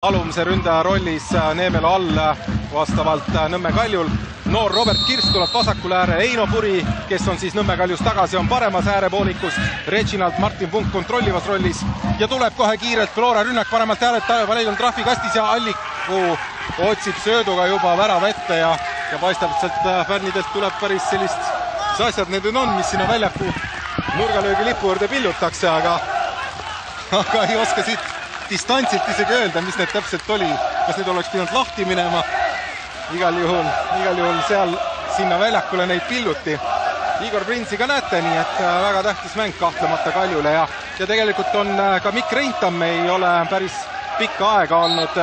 Alumise ründaja rollis Neemelo all vastavalt Nõmme Kaljul. Noor Robert Kirss tuleb vasakule äärele, Eino Puri, kes on siis Nõmme Kaljus tagasi, on paremas äärepoolikus. Reginald Martin Punk kontrollivas rollis ja tuleb kohe kiirelt Flora rünnak paremalt äärelt, Valel on trahvikastis ja Alliku otsib sööduga juba värava ette ja paistab, et sealt fännidelt tuleb päris sellist, mis asjad need on, mis sinna väljaku nurgalöögi lipu juurde pillutakse, aga ei oska siit distantsilt isegi öelda, mis need täpselt oli, kas need oleks pidanud lahti minema. Igal juhul seal sinna väljakule neid pilluti. Igor Prinsi ka näete, nii et väga tähtis mäng kahtlemata Kaljule ja tegelikult on ka Mikk Reintam ei ole päris pikka aega olnud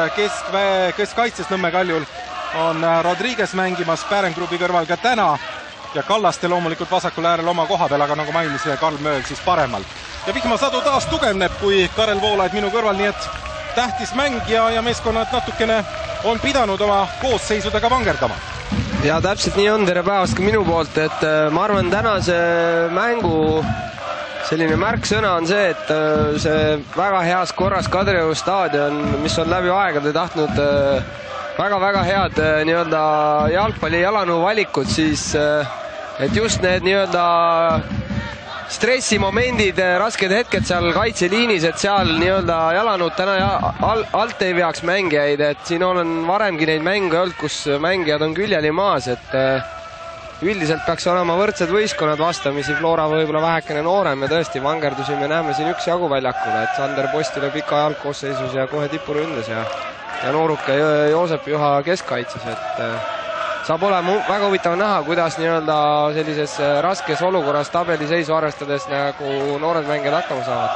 keskkaitses Nõmme Kaljul. On Rodriguez mängimas Päärengrupi kõrval ka täna ja Kallaste loomulikult vasakul äärel oma koha peal, aga nagu mainisime, Karl Mööl siis paremal. Ja Vihma Sadu taas tugevneb, kui Karel Voolaid minu kõrval, nii et tähtis mäng ja meeskonnad natukene on pidanud oma koosseisudega vangerdama. Ja täpselt nii on, tere päevast ka minu poolt, et ma arvan tänase mängu selline märksõna on see, et see väga heas korras Kadrioru staadion, mis on läbi aegade tahtnud väga-väga head nii-öelda jalgpalli jalanu valikud, siis et just need nii-öelda stressimomendid, rasked hetked seal kaitseliinis, et seal nii-öelda jalanud täna alt ei veaks mängijaid, et siin olen varemgi neid mänge olnud, kus mängijad on küljeli maas, et üldiselt peaks olema võrdsed võistkonnad vastamisi, Flora võib-olla vähekene noorem ja tõesti vangerdusi me näeme siin üksjagu väljakule, et Sander Post üle pika jalgkoosseisus ja kohe tipuründes ja nooruke Joosep Juha keskkaitses, et saab olema väga huvitav näha, kuidas nii-öelda sellises raskes olukorras tabeliseisu arvestades nagu noored mängijad hakkama saavad.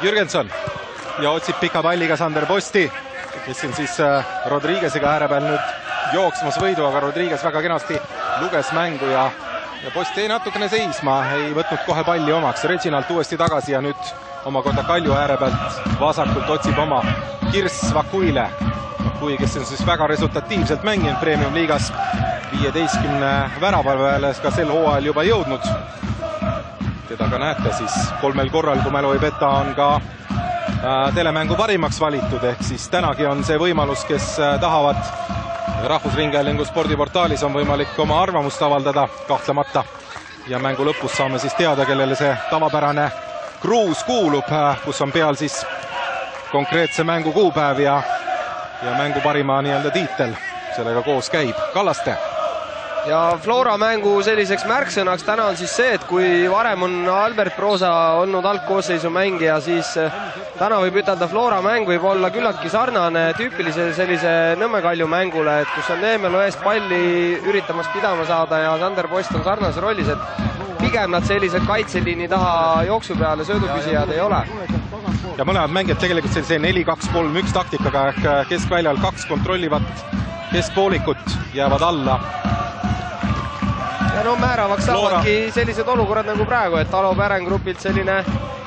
Jürgenson ja otsib pika palliga Sander Posti, kes on siis Rodriguez'iga ääre peal nüüd jooksmas võidu, aga Rodriguez väga kenasti luges mängu ja Posti jäi natukene seisma, ei võtnud kohe palli omaks. Reginald uuesti tagasi ja nüüd omakorda Kalju ääre pealt vasakult otsib oma Kirss Vakuile. Kes on siis väga resultatiivselt mänginud Premium-liigas 15 värava peale ka sel hooajal juba jõudnud. Teda ka näete siis 3 korral, kui mälu ei peta, on ka telemängu parimaks valitud, ehk siis tänagi on see võimalus, kes tahavad Rahvusringhäälingu spordiportaalis on võimalik oma arvamust avaldada kahtlemata ja mängu lõpus saame siis teada, kellele see tavapärane kruus kuulub, kus on peal siis konkreetse mängu kuupäev ja mängu parima nii-öelda tiitel sellega koos käib. Kallaste. Ja Flora mängu selliseks märksõnaks täna on siis see, et kui varem on Albert Proosa olnud algkoosseisu mängija, siis täna võib ütelda Flora mäng võib olla küllaltki sarnane tüüpilise sellise Nõmme Kalju mängule, et kus on Neemelo eest palli üritamas pidama saada ja Sander Post on sarnases rollis, et pigem nad sellised kaitseliini taha jooksu peale sööduküsijad ei ole. Ja mõlemad mängijad tegelikult sellise 4-2-3-1 taktikaga ehk keskväljal 2 kontrollivat keskpoolikut jäävad alla. Ja määravaks saavadki sellised olukorrad nagu praegu, et Alo Päärengrupilt selline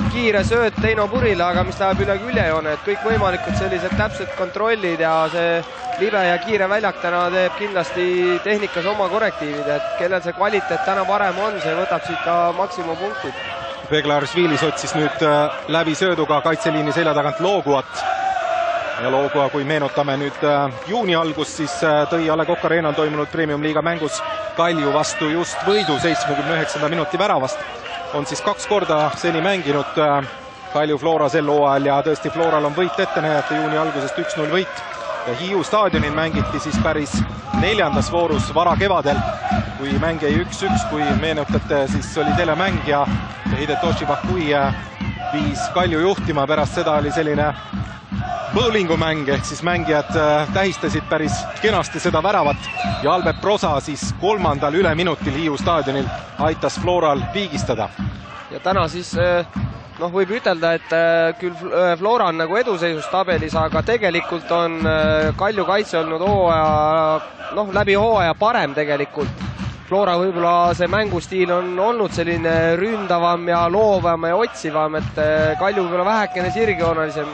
kiire sööt Eino Purile, aga mis läheb üle küljejoone, et kõik võimalikud sellised täpsed kontrollid ja see libe ja kiire väljak täna teeb kindlasti tehnikas oma korrektiivid, et kellel see kvaliteet täna parem on, see võtab siit ka maksimumpunktid. Beglarisviilis otsis nüüd läbi sööduga kaitseliini selja tagant Looguat ja Loogua, kui meenutame nüüd juuni algust, siis tõi A. Le Coq Arenal toimunud Premium-liiga mängus Kalju vastu just võidu 79. minuti väravast. On siis 2 korda seni mänginud Kalju Flora sel hooajal ja tõesti Floral on võit ette näidata, juuni algusest 1-0 võit ja Hiiu staadionil mängiti siis päris 4. voorus vara kevadel, kui mäng jäi 1-1, kui meenutate, siis oli telemäng ja Hidetoshi Vakui viis Kalju juhtima, pärast seda oli selline bowlingumäng, ehk siis mängijad tähistasid päris kenasti seda väravat ja Albert Prosa siis 3. üleminutil Hiiu staadionil aitas Floral viigistada. Ja täna siis võib ütelda, et küll Flora on nagu eduseisus tabelis, aga tegelikult on Kalju kaitse olnud läbi hooaja parem tegelikult. Flora võib-olla see mängustiil on olnud selline ründavam ja loovam ja otsivam, et Kalju võib-olla vähekene sirgjoonelisem.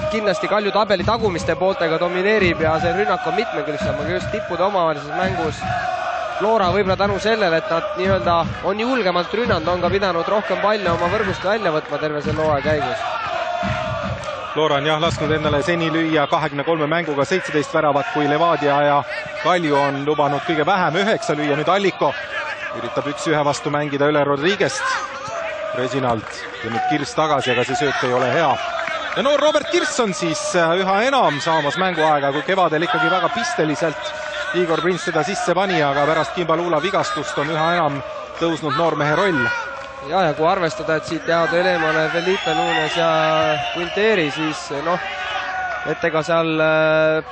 Kindlasti Kalju tabeli tagumiste pooltega domineerib ja see rünnak on mitmekülgsem, aga just tippude omavahelises mängus Flora võib-olla tänu sellele, et nad nii-öelda on julgemalt rünnanud, on ka pidanud rohkem palle oma võrgust välja võtma terve selle hooaja käigus. Flora on jah lasknud endale seni lüüa 23 mänguga 17 väravat, kui Levadia ja Kalju on lubanud kõige vähem 9 lüüa. Nüüd Alliko üritab 1-1 vastu mängida üle Rodriguez'st. Reginald ja nüüd Kirss tagasi, aga see sööt ei ole hea. Ja noor Robert Kirss on siis üha enam saamas mänguaega, kui kevadel ikkagi väga pisteliselt Igor Prints seda sisse pani, aga pärast Kimba Luula vigastust on üha enam tõusnud noormehe roll. Ja kui arvestada, et siit jäävad veel eemale Felipe Nunes ja Quinteri, siis et ega seal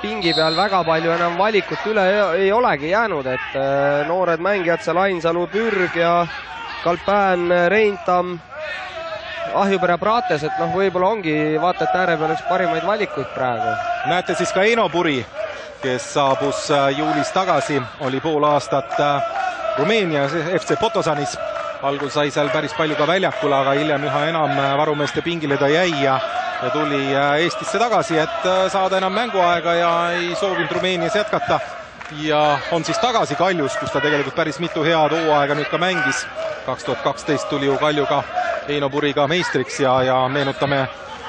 pingi peal väga palju enam valikut üle ei olegi jäänud, et noored mängijad seal Ainsalu, Pürg ja Kalpään, Reintam, Ahjupere, Prates, et võib-olla ongi vaata, et ääre peal üks parimaid valikuid praegu. Näete siis ka Eino Puri, kes saabus juulis tagasi, oli pool aastat Rumeenias FC Potosanis. Algul sai seal päris palju ka väljakul, aga hiljem üha enam varumeeste pingile ta jäi ja tuli Eestisse tagasi, et saada enam mänguaega ja ei soovinud Rumeenias jätkata. Ja on siis tagasi Kaljus, kus ta tegelikult päris mitu head hooaega nüüd ka mängis. 2012 tuli ju Kaljuga Eino Puriga meistriks ja meenutame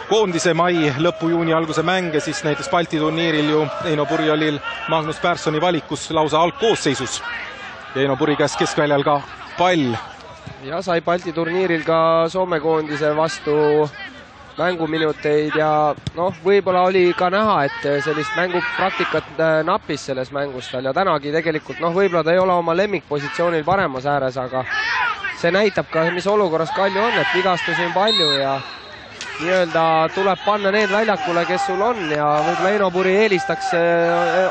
koondise mai lõpu juuni alguse mänge, siis näiteks Balti turniiril ju Eino Puri oli Magnus Perssoni valikus lausa algkoosseisus. Ja Eino Puri käes keskväljal ka pall. Ja sai Balti turniiril ka Soome koondise vastu mänguminuteid ja võib-olla oli ka näha, et sellist mängupraktikat nappis selles mängus tal ja tänagi tegelikult võib-olla ta ei ole oma lemmikpositsioonil paremas ääres, aga see näitab ka, mis olukorras Kalju on, et vigastusi on palju ja nii-öelda tuleb panna need väljakule, kes sul on ja võib-olla Eino Puri eelistaks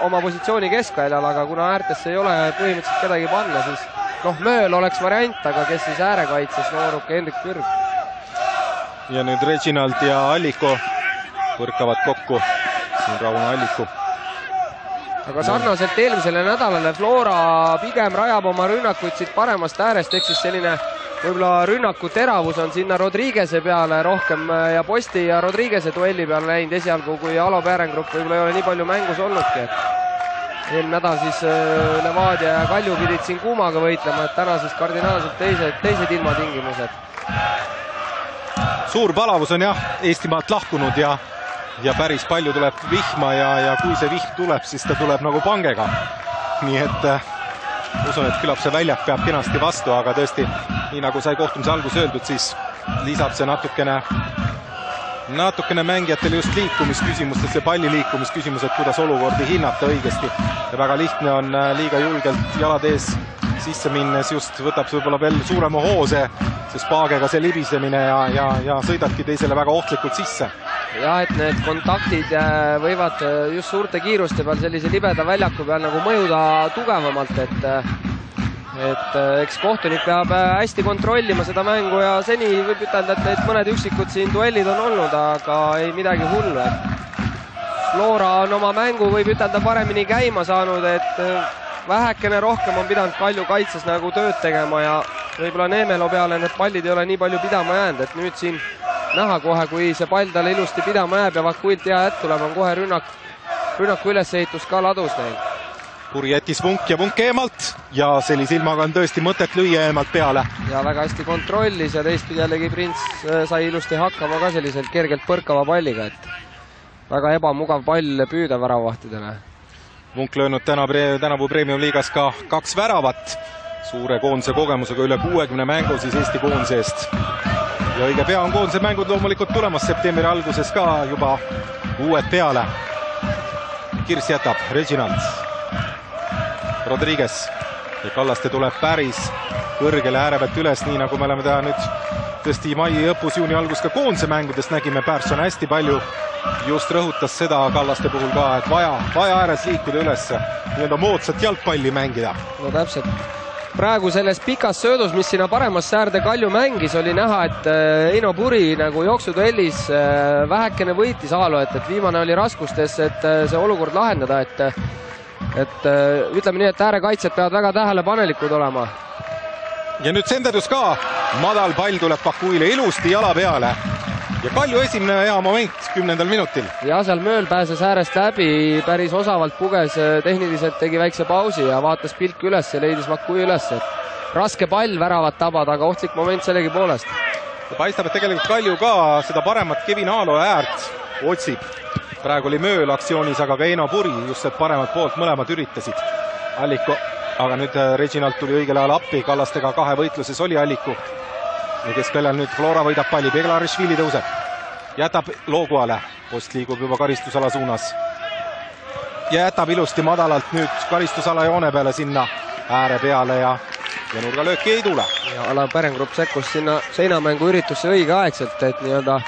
oma positsiooni keskväljal, aga kuna äärtesse ei ole põhimõtteliselt kedagi panna, siis Mööl oleks variant, aga kes siis äärekaitses, nooruke Hendrik Pürg. Ja nüüd Reginald ja Alliko põrkavad kokku. Siin Rauno Alliku. Aga sarnaselt eelmisele nädalale Flora pigem rajab oma rünnakuid siit paremast äärest, ehk siis selline võib-olla rünnaku teravus on sinna Rodriguez'e peale rohkem ja Posti ja Rodriguez'e duelli peale läinud esialgu, kui Alo Bärengrupp võib-olla ei ole nii palju mängus olnudki, et eelmine nädal siis Levadia ja Kalju pidid siin kuumaga võitlema, et täna siis kardinaalselt teised ilmatingimused. Suur palavus on jah Eestimaalt lahkunud ja päris palju tuleb vihma ja kui see vihm tuleb, siis ta tuleb nagu pangega. Nii et usun, et küllap see väljak peab kenasti vastu, aga tõesti, nii nagu sai kohtumise algus öeldud, siis lisab see natukene mängijatele just liikumisküsimustes ja palli liikumisküsimused, kuidas olukordi hinnata õigesti. Ja väga lihtne on liiga julgelt jalad ees sisse minnes just võtab võib-olla veel suurema hoose, sest paagega see libisemine ja sõidadki teisele väga ohtlikult sisse. Ja et need kontaktid võivad just suurte kiiruste peal sellise libeda väljaku peal nagu mõjuda tugevamalt, et eks kohtunik peab hästi kontrollima seda mängu ja seni võib ütelda, et need mõned üksikud siin duellid on olnud, aga ei midagi hullu. Flora on oma mängu võib ütelda paremini käima saanud, et vähekene rohkem on pidanud Kalju kaitses nagu tööd tegema ja võib-olla Neemelo peale need pallid ei ole nii palju pidama jäänud, et nüüd siin näha kohe, kui see pall talle ilusti pidama jääb ja Vakuilt hea jätt tuleb, on kohe rünnaku ülesehitus ka ladus neil. Puri jättis vunk ja vunk eemalt ja sellise ilmaga on tõesti mõtet lüüa eemalt peale. Ja väga hästi kontrollis ja teistpidi jällegi Prints sai ilusti hakkama ka selliselt kergelt põrkava palliga, et väga ebamugav pall püüda väravahtidele. Vunk löönud tänavu Premium liigas ka 2 väravat, suure koondise kogemusega üle 60 mängu siis Eesti koondise eest. Ja õige pea on koondise mängud loomulikult tulemas septembri alguses ka juba uued peale. Kirss jätab, Reginald, Rodriguez ja Kallaste tuleb päris kõrgele ääre pealt üles, nii nagu me oleme ta nüüd tõesti mai õpus juuni algus ka koondise mängudest nägime. Persson hästi palju just rõhutas seda Kallaste puhul ka, et vaja ääres liikuda üles, nii-öelda moodsat jalgpalli mängida. No täpselt. Praegu selles pikas söödus, mis sinna paremasse äärde Kalju mängis, oli näha, et Eino Puri nagu jooksuduellis vähekene võitis Aalo, et viimane oli raskustes, et see olukord lahendada, et ütleme nii, et äärekaitsjad peavad väga tähelepanelikud olema. Ja nüüd senderdus ka, madal pall tuleb Vakuile ilusti jala peale ja Kalju esimene hea moment 10. minutil. Ja seal Mööl pääses äärest läbi, päris osavalt puges, tehniliselt tegi väikse pausi ja vaatas pilk üles ja leidis Vakui üles, et raske pall väravat tabada, aga ohtlik moment sellegi poolest. Ja paistab, et tegelikult Kalju ka seda paremat Kevin Aalo äärt otsib. Praegu oli Mööl aktsioonis, aga ka Eino Puri just sealt paremat poolt mõlemad üritasid. Alliku, aga nüüd Reginald tuli õigel ajal appi, Kallastega kahe võitluses oli Alliku. Ja keskväljal nüüd Flora võidab palli, Beglarišvili tõuseb. Jätab Looguale, post liigub juba karistusala suunas. Ja jätab ilusti madalalt nüüd karistusala joone peale sinna ääre peale ja nurgalööki ei tule. Ja Alav Pärengrupp sekkus sinna seinamängu üritusse õigeaegselt, et nii-öelda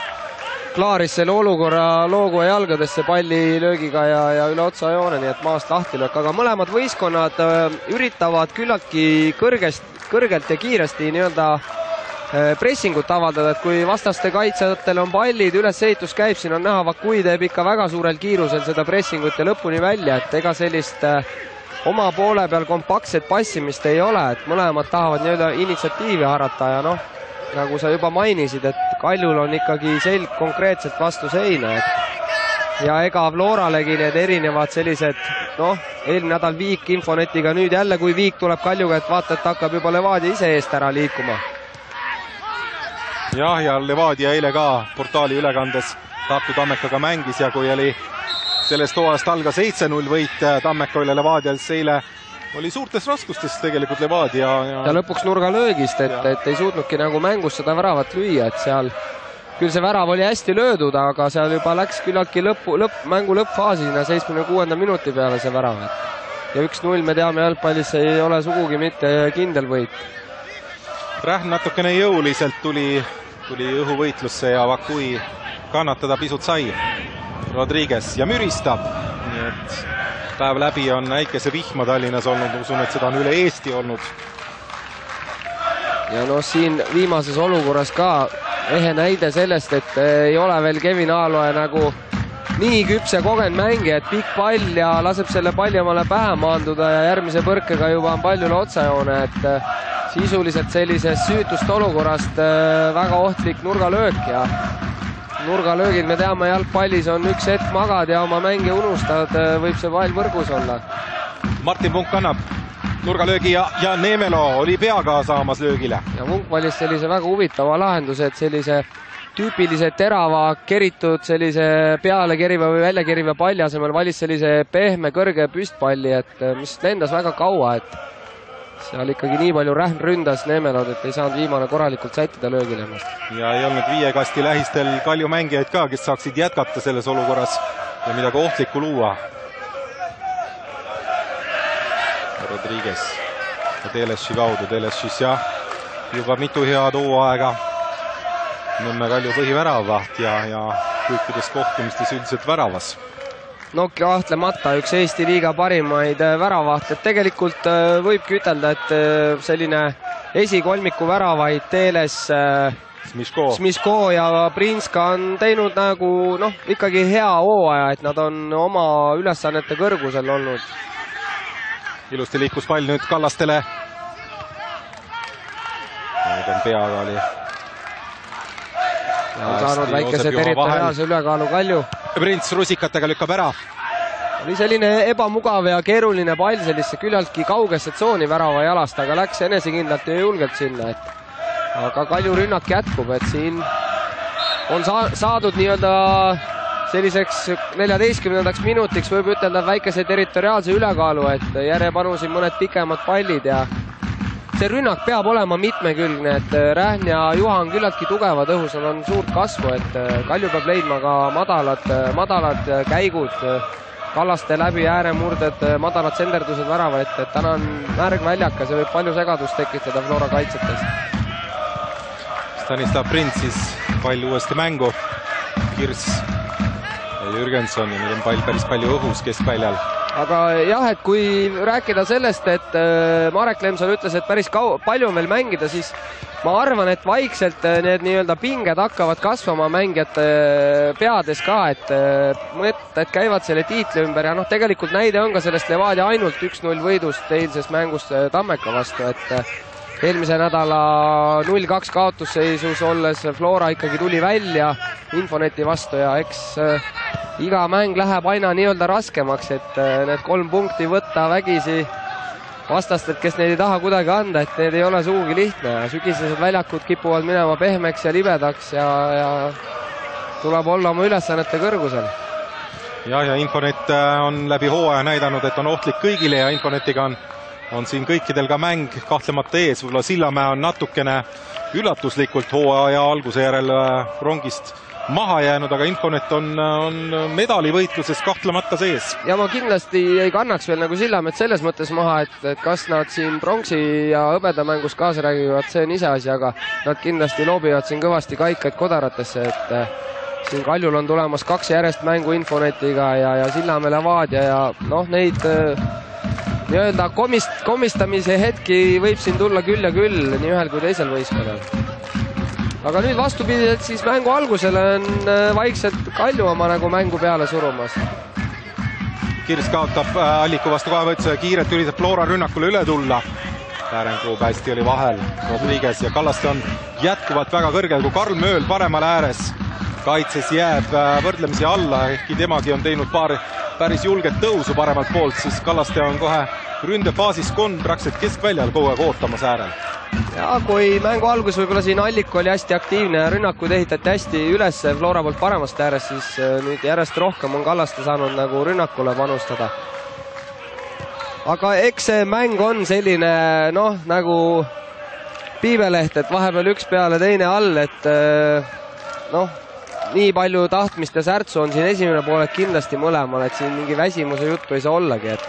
klaaris selle olukorra Loogu jalgadesse pallilöögiga ja üle otsa joone, nii et maast lahti löök. Aga mõlemad võistkonnad üritavad küllaltki kõrgelt ja kiiresti nii-öelda pressingut avaldada, et kui vastaste kaitsjatel on pallid, ülesehitus käib, siin on näha, Vakui teeb ikka väga suurel kiirusel seda pressingut ja lõpuni välja, et ega sellist oma poole peal kompaktset passimist ei ole, et mõlemad tahavad nii-öelda initsiatiivi harata ja noh, nagu sa juba mainisid, et Kaljul on ikkagi selg konkreetselt vastu seina, et ja ega Floralegi need erinevad sellised, noh, eelmine nädal Viik Infonetiga, nüüd jälle kui Viik tuleb Kaljuga, et vaata, et hakkab juba Levadia ise eest ära liikuma. Jah, ja Levadia eile ka portaali ülekandes Tartu Tammekaga mängis ja kui oli sellest hooajast alga 7-0 võit Tammeka üle Levadial, siis eile oli suurtes raskustes tegelikult Levadia. Ja lõpuks nurgalöögist, et ei suutnudki nagu mängus seda väravat lüüa, et seal küll see värav oli hästi löödud, aga seal juba läks küllaltki mängu lõppfaasina 76. minuti peale see värav. Ja 1-0 me teame jalgpallis ei ole sugugi mitte kindel võit. Rähn natukene jõuliselt tuli õhuvõitlusse ja Vakui kannatada pisut sai. Rodriguez ja müristab, nii et päev läbi on väikese vihma Tallinnas olnud, usun, et seda on üle Eesti olnud. Ja no siin viimases olukorras ka ehe näide sellest, et ei ole veel Kevin Aaloe nagu nii küps ja kogenud mängija, et pikk pall ja laseb selle palli omale pähe maanduda ja järgmise põrkega juba on paljule otsajoone, et sisuliselt sellisest süütust olukorrast väga ohtlik nurgalöök ja nurgalöögid, me teame, jalgpallis on üks hetk magad ja oma mänge unustad, võib see vahel võrgus olla. Martin Punk annab nurgalöögi ja Neemelo oli peaga saamas löögile. Ja Punk valis sellise väga huvitava lahenduse, et sellise tüüpilise terava keritud sellise peale keriva või välja keriva palli asemel valis sellise pehme kõrge püstpalli, et mis lendas väga kaua, et seal ikkagi nii palju Rähn ründas Neemelod, et ei saanud viimane korralikult sättida löögile ennast. Ja ei olnud viiekasti lähistel Kalju mängijaid ka, kes saaksid jätkata selles olukorras ja midagi ohtlikku luua. Rodriguez ja Teleši kaudu, Telešis jah, juba mitu head hooaega Nõmme Kalju põhiväravaht ja kõikides kohtumistes üldiselt väravas. No kahtlemata üks Eesti liiga parimaid väravahte. Tegelikult võibki ütelda, et selline esikolmiku väravaid Teeles, Smiško ja Prinska on teinud nagu ikkagi hea hooaja, et nad on oma ülesannete kõrgusel olnud. Ilusti liikus pall nüüd Kallastele. Nüüd on peaga oli. On saanud väikese territoriaalse ülekaalu Kalju. Prints rusikatega lükkab ära. Oli selline ebamugav ja keeruline pall sellisse küllaltki kaugesse tsooni värava jalast, aga läks enesekindlalt ja julgelt sinna. Aga Kalju rünnak jätkub, et siin on saadud nii-öelda selliseks 14. minutiks võib ütelda väikese territoriaalse ülekaalu, et järjepanu siin mõned pikemad pallid ja see rünnak peab olema mitmekülgne, et Rähn ja Juhan küllaltki tugevad õhus, on suurt kasvu, et Kalju peab leidma ka madalad käigud, Kallaste läbi ääremurded, madalad senderdused värava ette, et täna on märg väljakas ja võib palju segadust tekitada Flora kaitsetest. Stanislav Prints pall uuesti mängu, Kirs ja Jürgenson ja nüüd on pall päris palju õhus keskväljal. Aga jah, et kui rääkida sellest, et Marek Lemsal ütles, et päris palju on veel mängida, siis ma arvan, et vaikselt need nii-öelda pinged hakkavad kasvama mängijate peades ka, et mõtted käivad selle tiitli ümber ja tegelikult näide on ka sellest Levadia ainult 1-0 võidust eilses mängus Tammeka vastu, et eelmise nädala 0-2 kaotusseisus olles Flora ikkagi tuli välja Infoneti vastu ja eks iga mäng läheb aina nii-öelda raskemaks, et need 3 punkti võtta vägisi vastastelt, kes neid ei taha kuidagi anda, et need ei ole sugugi lihtne ja sügisesed väljakud kipuvad minema pehmeks ja libedaks ja tuleb olla oma ülesannete kõrgusel. Ja Infonet on läbi hooaja näidanud, et on ohtlik kõigile ja Infonetiga on siin kõikidel ka mäng kahtlemata ees. Võib-olla Sillamäe on natukene üllatuslikult hooaja alguse järel rongist maha jäänud, aga Infonet on medalivõitluses kahtlemata sees. Ja ma kindlasti ei kannaks veel nagu Sillamäed selles mõttes maha, et kas nad siin pronksi ja hõbedamängus kaasa räägivad, see on iseasi, aga nad kindlasti loobivad siin kõvasti kaikaid kodaratesse, et siin Kaljul on tulemas 2 järjest mängu Infonetiga ja Sillamäe Levadia ja noh, neid nii-öelda komistamise hetki võib siin tulla küll ja küll nii ühel kui teisel võistkonnal. Aga nüüd vastupidiselt siis mängu algusele on vaikselt Kalju oma nagu mängu peale surumas. Kirs kaotab Alliku vastu kahevõitluse, kiirelt üritab Flora rünnakule üle tulla. Pärengrub hästi oli vahel, Rodriguez ja Kallaste on jätkuvalt väga kõrgel, kui Karl Mööl paremal ääres kaitses jääb võrdlemisi alla, ehkki temagi on teinud paar päris julget tõusu paremalt poolt, siis Kallaste on kohe ründefaasis praktiliselt keskväljal kogu aeg ootamas äärel. Ja kui mängu algus võib-olla siin Allik oli hästi aktiivne ja rünnakuid ehitati hästi üles Flora poolt paremast äärest, siis nüüd järjest rohkem on Kallaste saanud nagu rünnakule panustada. Aga eks see mäng on selline noh, nagu piibeleht, et vahepeal üks peale teine all, et noh, nii palju tahtmist ja särtsu on siin esimene poolek kindlasti mõlemal, et siin mingi väsimuse juttu ei saa ollagi, et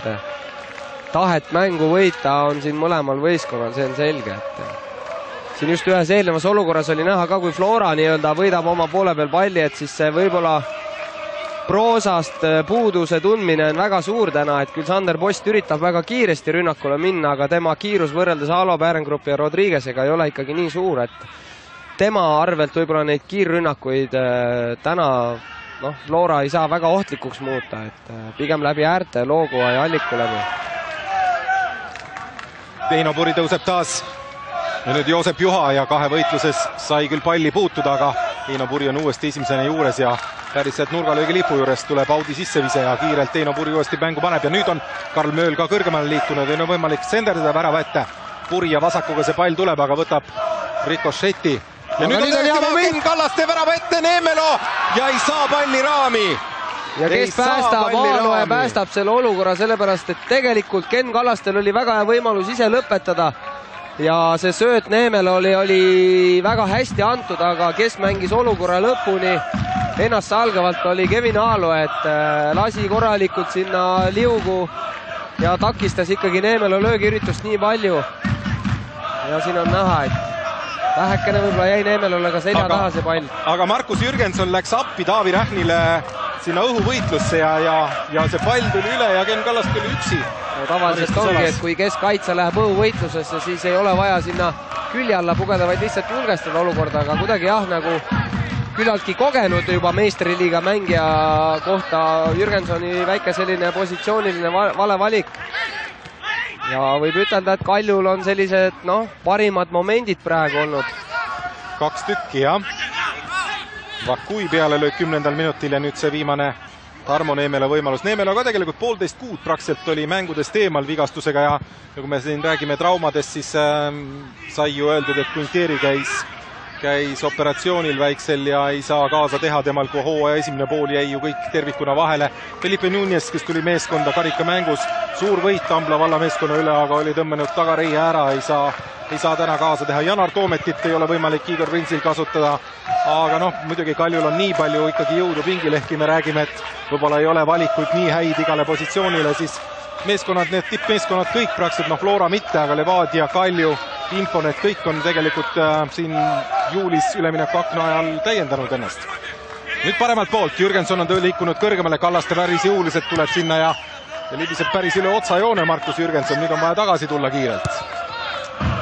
tahet mängu võita on siin mõlemal võistkonnal, see on selge, et siin just ühes eelnevas olukorras oli näha ka, kui Flora nii-öelda võidab oma poole peal palli, et siis see võib-olla proosast puuduse tundmine on väga suur täna, et küll Sander Post üritab väga kiiresti rünnakule minna, aga tema kiirus võrreldes Alo Pärengruppi ja Rodriguezega ei ole ikkagi nii suur, et tema arvelt võib-olla neid kiirrünnakuid täna noh, Flora ei saa väga ohtlikuks muuta, et pigem läbi äärte Loogua ja Alliku läbi. Heino Puri tõuseb taas ja nüüd Joosep Juha ja kahevõitluses sai küll palli puutuda, aga Heino Puri on uuesti esimesena juures ja päriselt nurgalöögi lipu juures tuleb Audi sissevise ja kiirelt Heino Puri uuesti mängu paneb ja nüüd on Karl Mööl ka kõrgemale liikunud ja on võimalik senderdada värava ette. Puri ja vasakuga see pall tuleb, aga võtab rikošeti. Ja nüüd on tõesti Vaagin Kallaste värava ette Neemelo ja ei saa palli raami. Ja kes päästab, Aaloe päästab selle olukorra sellepärast, et tegelikult Ken Kallastel oli väga hea võimalus ise lõpetada ja see sööt Neemelo oli väga hästi antud, aga kes mängis olukorra lõpuni ennast salgavalt oli Kevin Aaloe, et lasi korralikult sinna liugu ja takistas ikkagi Neemelo löögiüritust nii palju. Ja siin on näha, et vähekene võib-olla jäi Neemelole ka selja taha see pall. Aga Markus Jürgenson läks appi Taavi Rähnile sinna õhuvõitlusse ja see pall tuli üle ja Ken Kallas tuli üksi. No, tavaliselt ongi, et kui keskkaitse läheb õhuvõitlusesse, siis ei ole vaja sinna külje alla pugeda, vaid lihtsalt julgestada olukorda, aga kuidagi jah, nagu küllaltki kogenud juba meistriliiga mängija kohta Jürgensoni väike selline positsiooniline vale valik. Ja võib ütelda, et Kaljul on sellised parimad momendid praegu olnud. 2 tükki, jah. Vakui peale lööb 10. minutil ja nüüd see viimane Tarmo Neemelo võimalus. Neemelo ka tegelikult 1,5 kuud praktiliselt oli mängudest eemal vigastusega ja kui me siin räägime traumadest, siis sai ju öeldud, et Quintieri käis operatsioonil väiksel ja ei saa kaasa teha temal, kui hooaja esimene pool jäi ju kõik tervikuna vahele. Felipe Núñez, kes tuli meeskonda karikamängus, suur võit Ambla valla meeskonna üle, aga oli tõmmenud tagareia ära, ei saa täna kaasa teha. Janar Toometit ei ole võimalik Igor Prinsil kasutada, aga muidugi Kaljul on nii palju ikkagi jõudu pingil, ehkki me räägime, et võib-olla ei ole valikuid nii häid igale positsioonile, siis meeskonnad, need tippmeeskonnad kõik praktiliselt, Flora mitte, aga Levadia, Kalju, Infonet, kõik on tegelikult siin juulis ülemineku akna ajal täiendanud ennast. Nüüd paremalt poolt, Jürgenson on liikunud kõrgemale, Kallaste päris jõuliselt tuleb sinna ja libiseb päris üle otsajoone Markus Jürgenson, nüüd on vaja tagasi tulla kiirelt.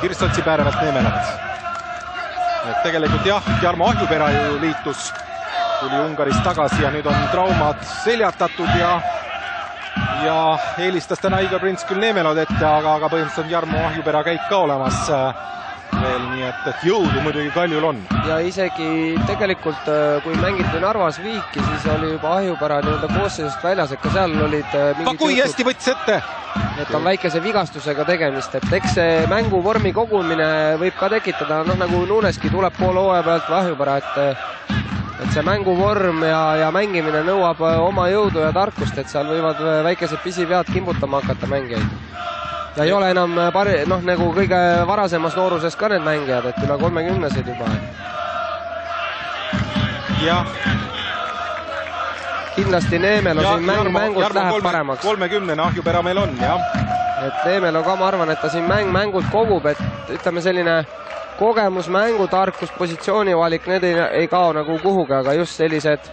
Kirst otsib äärevalt Neemelat. Et tegelikult jah, Jarmo Ahjupera ju liitus, tuli Ungarist tagasi ja nüüd on traumad seljatatud ja eelistas täna Igor Prints küll Neemelod ette, aga põhimõtteliselt on Jarmo Ahjupera käik ka olemas veel, nii et jõudu muidugi Kaljul on. Ja isegi tegelikult, kui mängiti Narvas Viiki, siis oli juba Ahjupera nii-öelda koosseisust väljas, et ka seal olid kui hästi võttis ette! Et on väikese vigastusega tegemist, et eks see mänguvormi kogumine võib ka tekitada, nagu Nuneski tuleb poole hooaja pealt või Ahjupera, et et see mänguvorm ja mängimine nõuab oma jõudu ja tarkust, et seal võivad väikesed pisipead kimbutama hakata mängijaid. Ja ei ole enam nagu kõige varasemas nooruses ka need mängijad, et üle 30-sed juba. Jah. Kindlasti Neemelo siin mängult läheb paremaks. 30 Ahjupera meil on, jah. Et Neemelo ka, ma arvan, et ta siin mängult kogub, et ütleme selline kogemus, mängutarkus, positsioonivalik, need ei kao nagu kuhugi, aga just sellised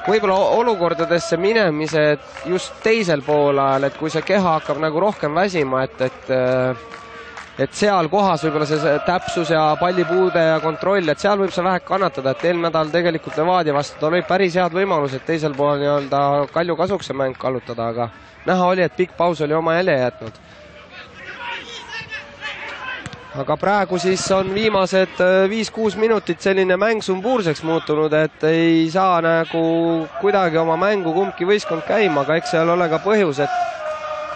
võib-olla olukordadesse minemised just teisel poolajal, et kui see keha hakkab nagu rohkem väsima, et seal kohas võib-olla see täpsus ja pallipuude ja kontroll, et seal võib see vähe kannatada, et eelmine nädal tegelikult Levadia vastu ta oli päris head võimalused teisel pool nii-öelda Kalju kasuks see mäng kallutada, aga näha oli, et pikk paus oli oma jälje jätnud. Aga praegu siis on viimased 5-6 minutit selline mäng sumbuurseks muutunud, et ei saa nagu kuidagi oma mängu kumbki võistkond käima, aga eks seal ole ka põhjus, et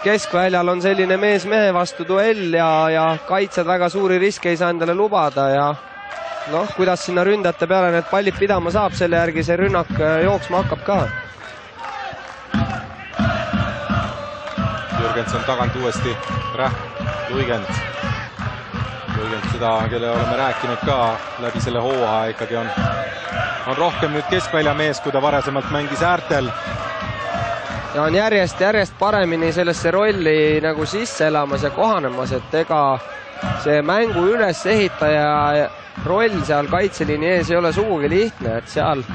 keskväljal on selline mees mehe vastu duell ja kaitsjad väga suuri riske ei saa endale lubada ja kuidas sinna ründajate peale need pallid pidama saab, selle järgi see rünnak jooksma hakkab ka. Jürgenson tagant uuesti, Luigend seda, kelle oleme rääkinud ka läbi selle hooaja, ikkagi on rohkem nüüd keskvälja mees, kui ta varasemalt mängis äärtel. Ja on järjest paremini sellesse rolli nagu sisse elamas ja kohanemas, et ega see mängu ülesehitaja roll seal kaitseliini ees ei ole sugugi lihtne, et seal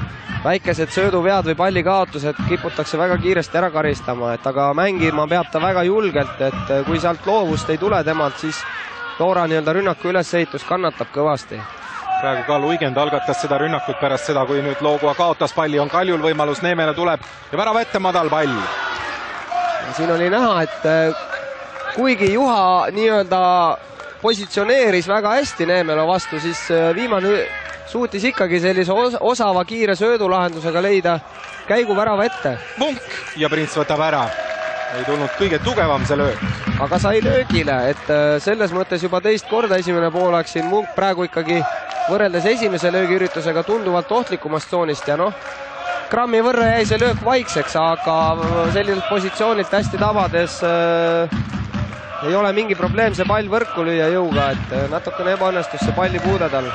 väikesed sööduvead või pallikaotused kiputakse väga kiiresti ära karistama, et aga mängima peab ta väga julgelt, et kui sealt loovust ei tule temalt, siis Flora nii-öelda rünnaku ülesehitus kannatab kõvasti. Praegu ka Luigend algatas seda rünnakut pärast seda, kui nüüd Loogua kaotas palli, on Kaljul võimalus, Neemele tuleb ja värava ette madal pall. Siin oli näha, et kuigi Juha nii-öelda positsioneeris väga hästi Neemelo vastu, siis viimane suutis ikkagi sellise osava kiire söödulahendusega leida käigu värava ette. Vunk ja Prints võtab ära. Ei tulnud kõige tugevam see löök. Aga sai löögile, et selles mõttes juba teist korda esimene poolaeg siin Vunk praegu ikkagi võrreldes esimese löögiüritusega tunduvalt ohtlikumast tsoonist ja grammi võrra jäi see löök vaikseks, aga selliselt positsioonilt hästi tabades ei ole mingi probleem see pall võrku lüüa jõuga, et natukene ebaõnnestus see palli puude tal.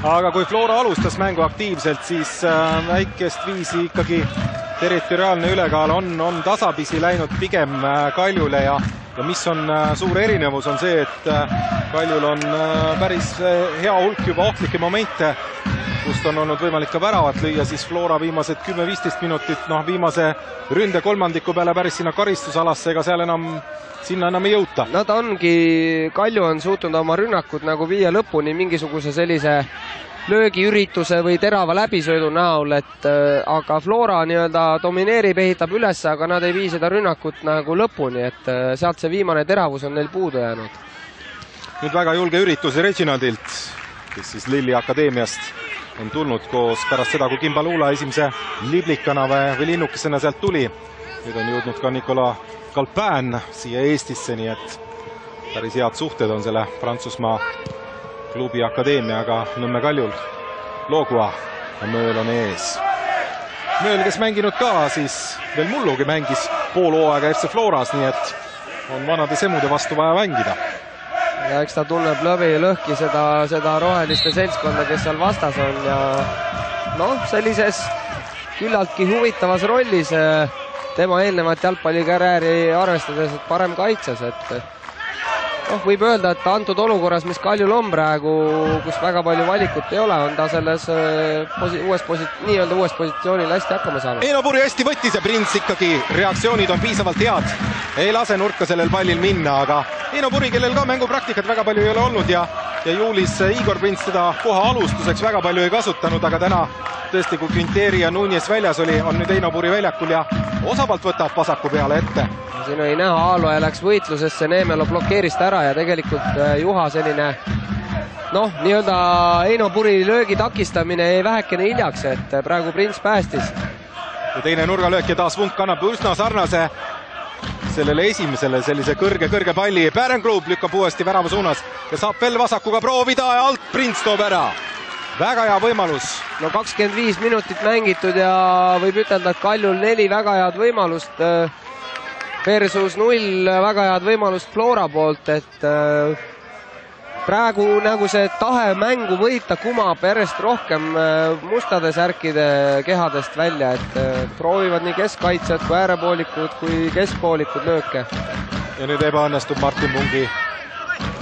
Aga kui Flora alustas mängu aktiivselt, siis väikest viisi ikkagi territoriaalne ülekaal on tasapisi läinud pigem Kaljule ja mis on suur erinevus on see, et Kaljul on päris hea hulk juba ohtlikke momente, kust on olnud võimalik ka väravat lüüa, siis Flora viimased 10-15 minutit, viimase ründe kolmandiku peale päris sinna karistusalasse, ega seal sinna enam ei jõuta. No ta ongi, Kalju on suutnud oma rünnakud nagu viia lõpuni mingisuguse sellise löögiürituse või terava läbisöödu näol, et aga Flora nii-öelda domineerib, ehitab üles, aga nad ei vii seda rünnakut nagu lõpuni, et sealt see viimane teravus on neil puudu jäänud. Nüüd väga julge üritus Reginaldilt, kes siis Lilli Akadeemiast on tulnud koos pärast seda, kui Kimbalula esimese liblikana või linnukesena sealt tuli. Nüüd on jõudnud ka Nicolas Calpin siia Eestisse, nii et päris head suhted on selle Prantsusmaa klubi akadeemiaga Nõmme Kaljul. Loogua ja Mööl on ees. Mööl, kes mänginud ka, siis veel mullugi mängis pool hooaega FC Floras, nii et on vanade semude vastu vaja mängida. Ja eks ta tunneb lõvi lõhki seda roheliste seltskonda, kes seal vastas on ja sellises küllaltki huvitavas rollis tema eelnevat jalgpallikarjääri arvestades, et parem kaitses, et võib öelda, et antud olukorras, mis Kaljul on praegu, kus väga palju valikut ei ole, on ta selles uues positsioonil hästi hakkama saanud. Eino Puri hästi võttis ja Prints ikkagi, reaktsioonid on piisavalt head. Ei lase nurka sellel pallil minna, aga Eino Puri, kellel ka mängupraktikat väga palju ei ole olnud ja juulis Igor Prints seda koha alustuseks väga palju ei kasutanud, aga täna tõesti, kui Quinteri ja Nunez väljas oli, on nüüd Eino Puri väljakul ja osavalt võtab vasaku peale ette. Siin oli näha, Aaloja läks võitlusesse, Neemelo blokeeris ta ära ja tegelikult Juha selline nii-öelda Eino Puri löögi takistamine jäi vähekene hiljaks, et praegu Prints päästis. Ja teine nurgalöök ja taas Vunk annab üsna sarnase sellele esimesele sellise kõrge palli. Bärengrub lükkab uuesti värava suunas ja saab veel vasakuga proovida ja alt Prints toob ära. väga hea võimalus. No 25 minutit mängitud ja võib ütelda, et Kaljul 4 väga head võimalust versus 0 väga head võimalust Flora poolt, et praegu nagu see tahe mängu võita kumab järjest rohkem mustade särkide kehadest välja, et proovivad nii keskkaitsjad kui äärepoolikud kui keskpoolikud lööke. Ja nüüd ebaõnnestub Martin Pungi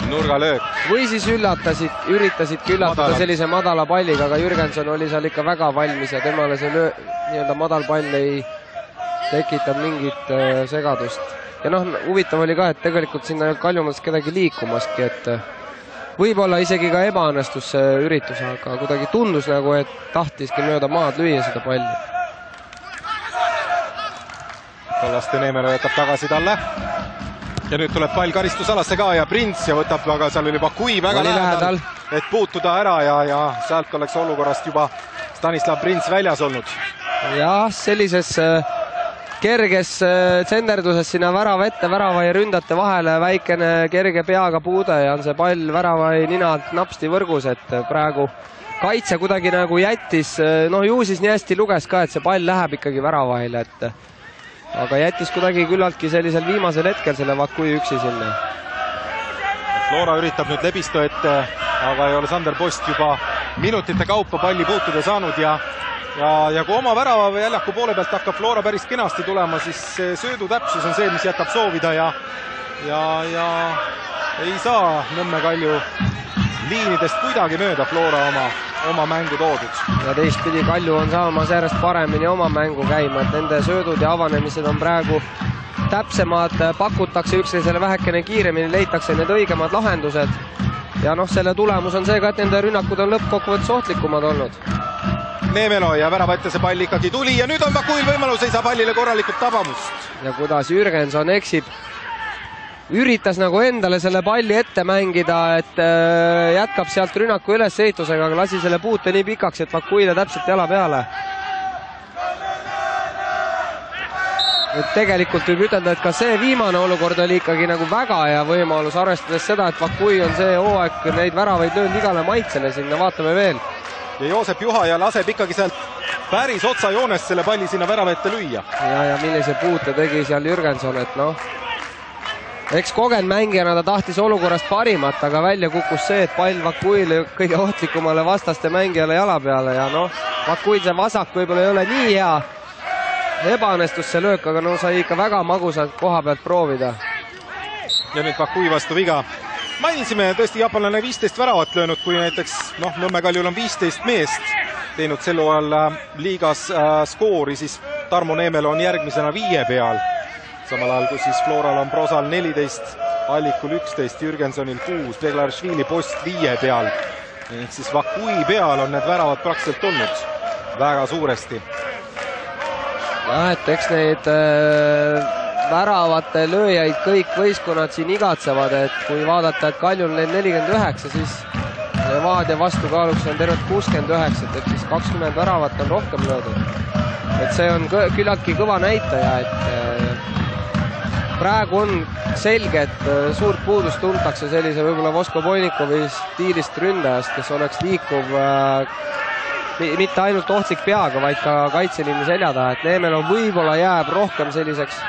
nurgalöök. Või siis üritasid üllatada sellise madala palliga, aga Jürgenson oli seal ikka väga valmis ja temale see nii-öelda madal pall ei tekitanud mingit segadust. Ja noh, huvitav oli ka, et tegelikult sinna Kaljumaast kedagi liikumaski, et võib-olla isegi ka ebaõnnestus see üritus, aga kuidagi tundus nagu, et tahtiski mööda maad lüüa seda palli. Kallaste Neemelo jätab tagasi talle. Ja nüüd tuleb pall karistusalasse ka ja Prins ja võtab, aga seal oli Bakui väga lähedal, et puutuda ära ja sealt oleks olukorrast juba Stanislav Prins väljas olnud. Jah, sellises kerges tsenderduses sinna värava ette, värava ja ründate vahele väikene kerge peaga puude ja on see pall värava ja ninalt napsti võrgus, et praegu kaitse kuidagi nagu jättis, noh ju siis nii hästi luges ka, et see pall läheb ikkagi väravahile, et aga jättis kuidagi küllaltki sellisel viimasel hetkel selle Vakui üksi sinna. Flora üritab nüüd Lebisto ette, aga ei ole Sander Post juba minutite kaupa palli puutuda saanud ja kui oma värava väljaku poole pealt hakkab Flora päris kenasti tulema, siis söödu täpsus on see, mis jätab soovida ja ei saa Nõmme Kalju liinidest kuidagi mööda Flora oma mängu toodud. Ja teistpidi Kalju on saamas järjest paremini oma mängu käima, et nende söödud ja avanemised on praegu täpsemad, pakutakse üksteisele vähekene kiiremini, leitakse need õigemad lahendused. Ja noh, selle tulemus on see ka, et nende rünnakud on lõppkokkuvõttes ohtlikumad olnud. Neemelo ja värava ette see pall ikkagi tuli ja nüüd on Bakuil võimalus, ei saa pallile korralikult tabamust. Ja kuidas Jürgenson eksib, üritas nagu endale selle palli ette mängida, et jätkab sealt rünnaku ülesehitusega, aga lasi selle puute nii pikaks, et Bakuile täpselt jala peale. Et tegelikult võib ütelda, et ka see viimane olukord oli ikkagi nagu väga hea võimalus, arvestades seda, et Bakui on see hooaeg neid väravaid löönud igale maitsele sinna, vaatame veel. Ja Joosep Juhaja laseb ikkagi sealt päris otsajoonest selle palli sinna värava ette lüüa. Ja millise puute tegi seal Jürgenson, et noh, eks kogenud mängijana ta tahtis olukorrast parimat, aga välja kukkus see, et pall Bakuile kõige ohtlikumale vastaste mängijale jala peale ja noh, Bakuil see vasak võib-olla ei ole nii hea, ebaõnnestus see löök, aga no sai ikka väga magusalt koha pealt proovida. Ja nüüd Bakui vastu viga. Mainisime tõesti jaapanlane 15 väravat löönud, kui näiteks Nõmme Kaljul on 15 meest teinud sel ajal liigas skoori, siis Tarmo Neemelo on järgmisena 5 peal. Samal ajal kui siis Floral on Prosal 14, Allikul 11, Jürgensonil 6, Beglaršvili Post 5 peal. Ehk siis Bakui peal on need väravad praktiliselt olnud väga suuresti. Ja, et eks neid väravate lööjaid kõik võistkonnad siin igatsevad, et kui vaadata, et Kaljul neil 49, siis Levadia vastukaaluks on tervelt 69, et siis 20 väravat on rohkem löödud. Et see on küllaltki kõva näitaja, et praegu on selge, et suurt puudust tuntakse sellise võib-olla Vosko Voinikovi stiilist ründajast, kes oleks liikuv mitte ainult ohtlik peaga, vaid ka kaitseliini selja taha, et Neemelo võib-olla jääb rohkem selliseks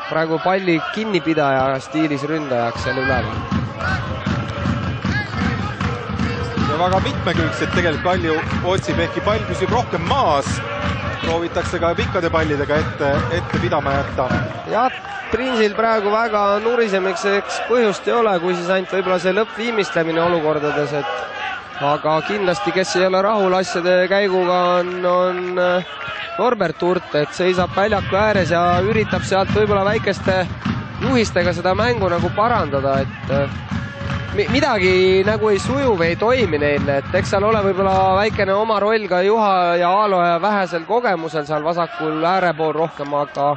praegu palli kinnipidaja stiilis ründajaks seal üleval. Ja väga mitmekülgselt tegelikult Kalju otsib, ehkki pall püsib rohkem maas, proovitakse ka pikkade pallidega ette pidama jätta. Ja Prinsil praegu väga nurisemiseks põhjust ei ole, kui siis ainult võib-olla see lõppviimistlemine olukordades, et aga kindlasti, kes ei ole rahul asjade käiguga, on Norbert Hurt, et seisab väljaku ääres ja üritab sealt võib-olla väikeste juhistega seda mängu nagu parandada, et midagi nagu ei suju või ei toimi neile, et eks seal ole võib-olla väikene oma roll ka Juha ja Aalo ja vähesel kogemusel seal vasakul äärepool rohkem, aga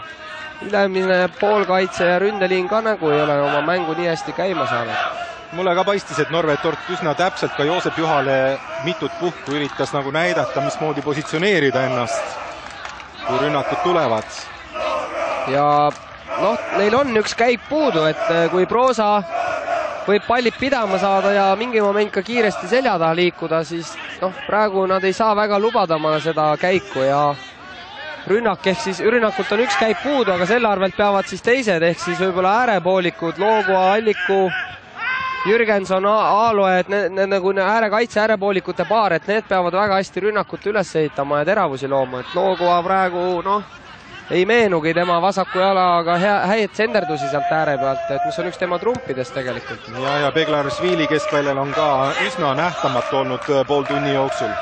ülemine poolkaitse ja ründeliin ka nagu ei ole oma mängu nii hästi käima saanud. Mulle ka paistis, et Norbert Hurt üsna täpselt ka Joosep Juhale mitut puhku üritas nagu näidata, mismoodi positsioneerida ennast, kui rünnakud tulevad. Ja noh, neil on üks käik puudu, et kui Proosa võib pallid pidama saada ja mingi moment ka kiiresti selja taha liikuda, siis praegu nad ei saa väga lubada omale seda käiku ja rünnak ehk siis rünnakult on üks käik puudu, aga selle arvelt peavad siis teised ehk siis võib-olla äärepoolikud, Loogua, Alliku, Jürgenson, Aaloe, et need nagu äärekaitse, äärepoolikute paar, et need peavad väga hästi rünnakut üles ehitama ja teravusi looma, et Loogua praegu ei meenugi tema vasaku jalaga häid senderdusi sealt ääre pealt, et mis on üks tema trumpidest tegelikult. Ja Beglarishvili keskväljal on ka üsna nähtamatu olnud pool tunni jooksul.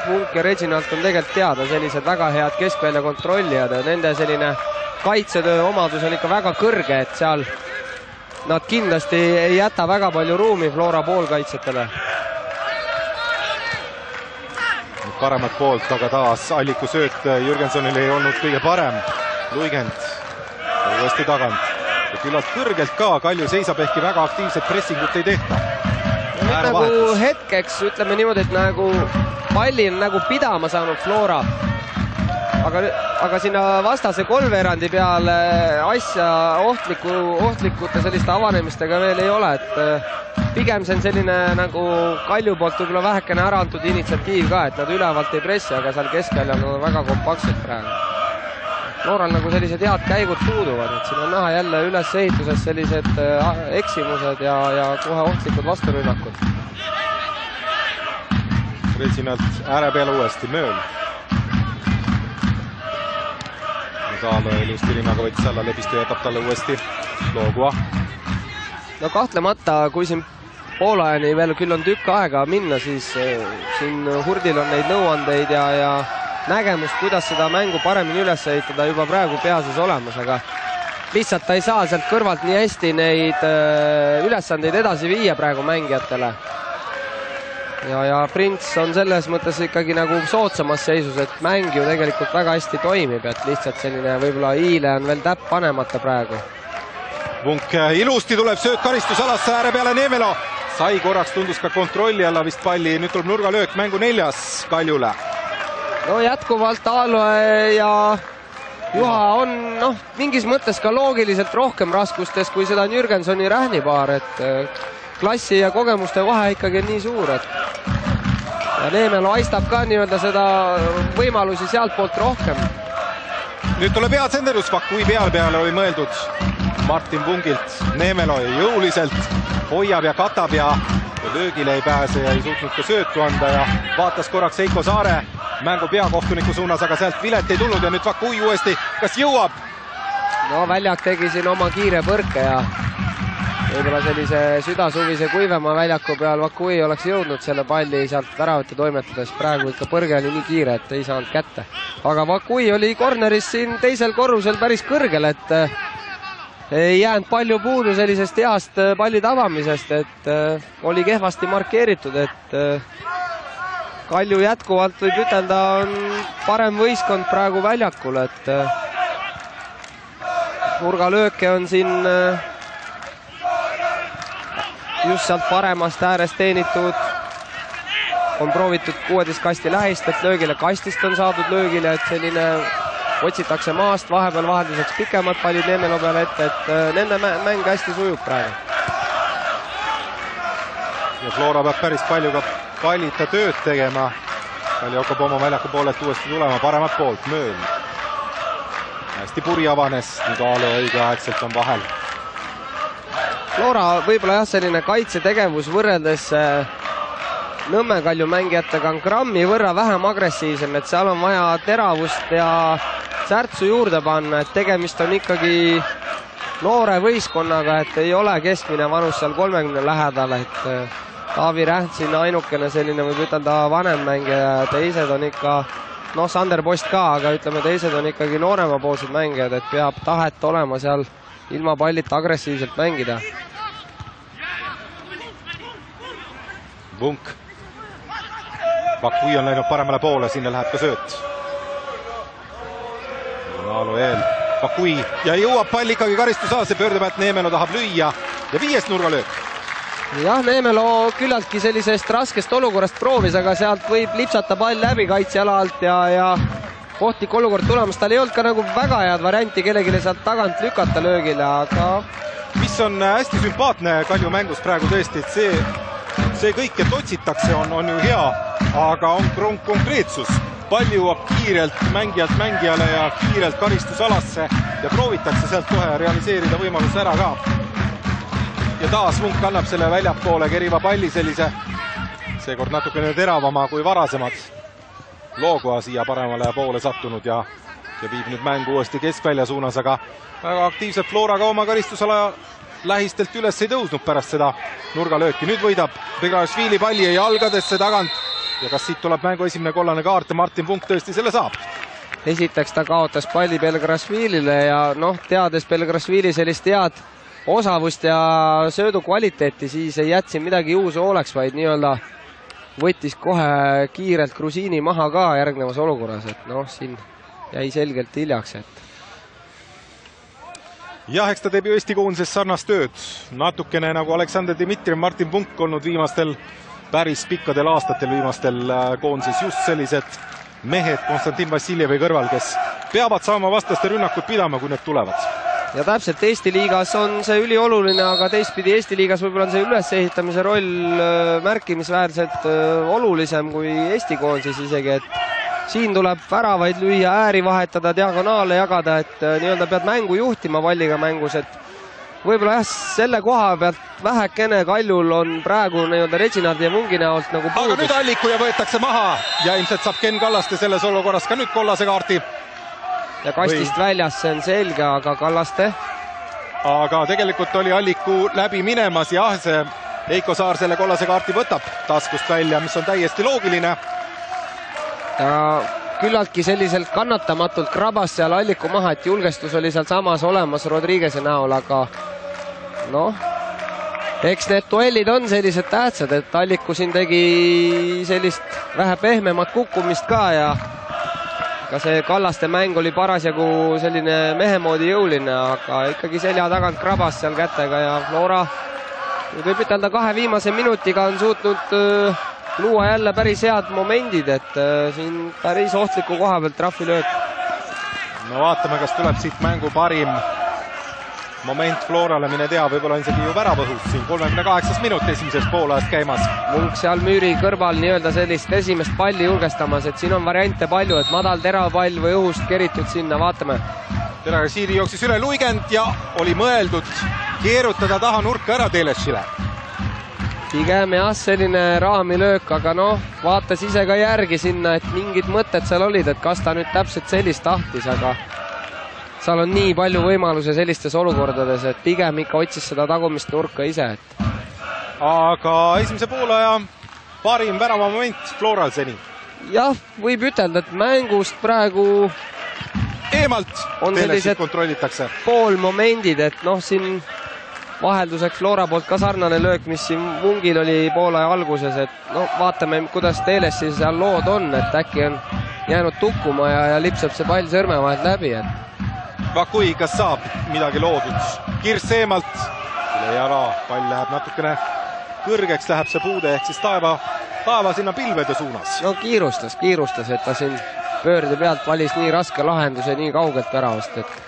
Vunk ja Reginald on tegelikult teada sellised väga head keskvälja kontrollijad ja nende selline kaitsetöö omadus on ikka väga kõrge, et seal nad kindlasti ei jäta väga palju ruumi Flora poolkaitsetele. Paremat poolt, aga taas Alliku sööt Jürgensonil ei olnud kõige parem. Luigend uuesti tagant. Ja küllalt kõrgelt ka, Kalju seisab ehkki väga aktiivset pressingut ei tehta. Nagu hetkeks ütleme niimoodi, et nagu palli on nagu pidama saanud Flora. Aga sinna vastase kolmveerandi peale asja ohtlikute selliste avanemistega veel ei ole, et pigem see on selline nagu Kalju poolt võib-olla vähekene ära antud initsiatiiv ka, et nad ülevalt ei pressi, aga seal keskväljal on väga kompaktsed praegu. Floral nagu sellised head käigud puuduvad, et siin on näha jälle ülesehituses sellised eksimused ja kohe ohtlikud vasturünnakud. Reginald ääre peale uuesti, Mööl. Saalo ilusti rinnaga võttis alla, Lebistu jätab talle uuesti Loogua. No kahtlemata, kui siin poolajani veel küll on tükk aega minna, siis siin Hurdil on neid nõuandeid ja nägemust, kuidas seda mängu paremini üles ehitada juba praegu peases olemas, aga lihtsalt ta ei saa sealt kõrvalt nii hästi neid ülesandeid edasi viia praegu mängijatele. Ja Prints on selles mõttes ikkagi nagu soodsamas seisus, et mäng ju tegelikult väga hästi toimib, et lihtsalt selline võib-olla hiile on veel täpp panemata praegu. Vunk ilusti tuleb sööt karistusalasse ääre peale, Neemelo sai korraks, tundus ka kontrolli alla vist palli, nüüd tuleb nurgalöök, mängu 4. Kaljule. No jätkuvalt Aaloe ja Juha on mingis mõttes ka loogiliselt rohkem raskustes, kui seda on Jürgensoni Rähnipaar, et klassi ja kogemuste vahe ikkagi on nii suur, et ja Neemelo haistab ka nii-öelda seda võimalusi sealt poolt rohkem. Nüüd tuleb hea senderdus, Vakui peale oli mõeldud Martin Pungilt. Neemelo jõuliselt hoiab ja katab ja löögile ei pääse ja ei suutnud ka söötu anda ja vaatas korraks Heiko Saare mängu peakohtuniku suunas, aga sealt vilet ei tulnud ja nüüd Vakui uuesti, kas jõuab? No väljak tegi siin oma kiire põrke ja võib-olla sellise südasuvise kuivema väljaku peal Vakui oleks jõudnud selle palli sealt väravate toimetades. Praegu ikka põrge oli nii kiire, et ei saanud kätte. Aga Vakui oli korneris siin teisel korrusel päris kõrgel, et ei jäänud palju puudu sellisest heast palli tabamisest, et oli kehvasti markeeritud, et Kalju jätkuvalt võib ütelda on parem võistkond praegu väljakul, et nurgalööke on siin just sealt paremast äärest teenitud, on proovitud 16 kasti lähist, et löögile kastist on saadud löögile, et selline otsitakse maast, vahepeal vahelduseks pikemad pallid Neemelo peale ette, et nende mäng hästi sujub praegu. Ja Flora peab päris palju ka pallita tööd tegema. Kalju hakkab oma väljaku poolelt uuesti tulema, paremat poolt, Mööl. Hästi puri avanes, nüüd Aalo õigeaegselt on vahel. Flora võib-olla jah, selline kaitsetegevus võrreldes Nõmme Kalju mängijatega on grammi võrra vähem agressiivsem, et seal on vaja teravust ja särtsu juurde panna, et tegemist on ikkagi noore võistkonnaga, et ei ole keskmine vanus seal 30 lähedal, et Taavi Räht siin ainukene selline võib ütelda vanem mängija ja teised on ikka, Sander Post ka, aga ütleme, teised on ikkagi nooremapoolsed mängijad, et peab tahet olema seal ilma pallita agressiivselt mängida. Vunk. Vakui on läinud paremale poole, sinna läheb ka sööt. Aalo eel. Vakui ja jõuab pall ikkagi karistusalasse, pöörde pealt Neemelo tahab lüüa ja 5. nurgalöök. Jah, Neemelo küllaltki sellisest raskest olukorrast proovis, aga sealt võib lipsata pall läbi kaitsjala alt ja ohtlik olukord tulemas. Tal ei olnud ka nagu väga head varianti kellelegi sealt tagant lükata löögile, aga mis on hästi sümpaatne Kalju mängus praegu tõesti, et see kõik, et otsitakse, on ju hea, aga on konkreetsus. Pall jõuab kiirelt mängijalt mängijale ja kiirelt karistusalasse ja proovitakse sealt kohe realiseerida võimalus ära ka. Ja taas Vunk annab selle väljapoole keriva palli sellise, seekord natukene teravama kui varasemad. Loogoa siia paremale poole sattunud ja viib nüüd mängu uuesti keskvälja suunas, aga väga aktiivselt Flora ka oma karistusala lähistelt üles ei tõusnud pärast seda nurgalööki. Nüüd võidab Begrašvili palli jalgadesse tagant ja kas siit tuleb mängu esimene kollane kaart ja Martin Vunk tõesti selle saab? Esiteks ta kaotas palli Begrašvilile ja teades Begrašvili sellist head osavust ja söödu kvaliteeti, siis ei jätsin midagi juhusu oleks, vaid nii-öelda võttis kohe kiirelt Grusiini maha ka järgnevas olukorras, et siin jäi selgelt hiljaks, et jah, eks ta teeb ju Eesti koondises sarnast tööd. Natukene nagu Aleksandr Dmitrijev, Martin Vunk olnud viimastel, päris pikkadel aastatel viimastel koondises just sellised mehed Konstantin Vassiljevi kõrval, kes peavad saama vastaste rünnakud pidama, kui need tulevad. Ja täpselt Eesti liigas on see ülioluline, aga teistpidi Eesti liigas võib-olla on see ülesehitamise roll märkimisväärselt olulisem kui Eesti koondises isegi, et siin tuleb väravaid lüüa, ääri vahetada, diagonaale jagada, et nii-öelda pead mängu juhtima palliga mängus, et võib-olla jah, selle koha pealt vähekene Kaljul on praegu nii-öelda Reginaldi ja Mungi näolt nagu puudus. Aga nüüd Allikuja võetakse maha ja ilmselt saab Ken Kallaste selles olukorras ka nüüd kollase kaarti. Ja kastist väljas, see on selge, aga Kallaste. Aga tegelikult oli Alliku läbi minemas ja see Eiko Saar selle kollase kaarti võtab taskust välja, mis on täiesti loogiline. Ja küllaltki selliselt kannatamatult krabas seal Alliku maha, et julgestus oli seal samas olemas Rodriguez'e näol, aga eks need duellid on sellised tähtsad, et Alliku siin tegi sellist vähe pehmemat kukkumist ka ja ka see Kallaste mäng oli parasjagu selline mehemoodi jõuline, aga ikkagi selja tagant krabas seal kätega ja Flora võib ütelda 2 viimase minutiga on suutnud luua jälle päris head momendid, et siin päris ohtliku koha pealt trahvilöök. No vaatame, kas tuleb siit mängu parim moment Florale, mine tea, võib-olla on isegi ju väravõhus siin 38 minut esimeses poolajast käimas. Vunk seal müüri kõrval nii-öelda sellist esimest palli julgestamas, et siin on variante palju, et madal terav pall või õhust keritud sinna, vaatame. Teraga Siiri jooksis üle Luigent ja oli mõeldud keerutada taha nurka ära Telešile. Pigem jah, selline raamilöök, aga vaatas ise ka järgi sinna, et mingid mõtted seal olid, et kas ta nüüd täpselt sellist tahtis, aga seal on nii palju võimaluse sellistes olukordades, et pigem ikka otsis seda tagumist nurka ise. Aga esimese poolaja parim värava moment Floral seni. Jah, võib ütelda, et mängust praegu eemalt on sellised kontrollitakse poolmomendid, et siin vahelduseks Flora poolt ka sarnane löök, mis siin Vungil oli poolaja alguses, et vaatame, kuidas Telesi seal lood on, et äkki on jäänud tukkuma ja lipsab see pall sõrme vahelt läbi, et Vakui, kas saab midagi loodud? Kirss eemalt, üle jala, pall läheb natukene kõrgeks, läheb see puude ehk siis taeva sinna pilvede suunas. Kiirustas, et ta siin pöörde pealt valis nii raske lahenduse nii kaugelt väravast, et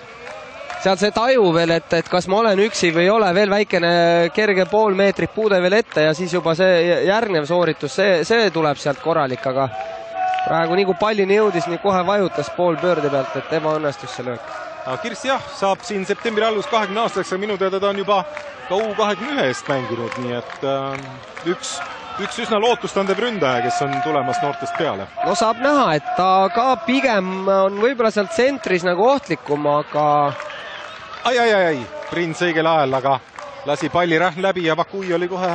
seal see taju veel, et kas ma olen üksi või ei ole, veel väikene kerge pool meetrit puude veel ette ja siis juba see järgnev sooritus, see tuleb sealt korralik, aga praegu nii kui pallini jõudis, nii kohe vajutas pool pöörde pealt, et ebaõnnestus see löök. Kirss jah, saab siin septembri algus 20 aastaks ja minu teada ta on juba ka U21-st mänginud, nii et üks üsna lootustandev ründaja, kes on tulemas noortest peale. Saab näha, et ta ka pigem on võib-olla sealt tsentris nagu ohtlikum, aga ai, Prins õigel ajal, aga lasi palli rähn läbi ja Vakui oli kohe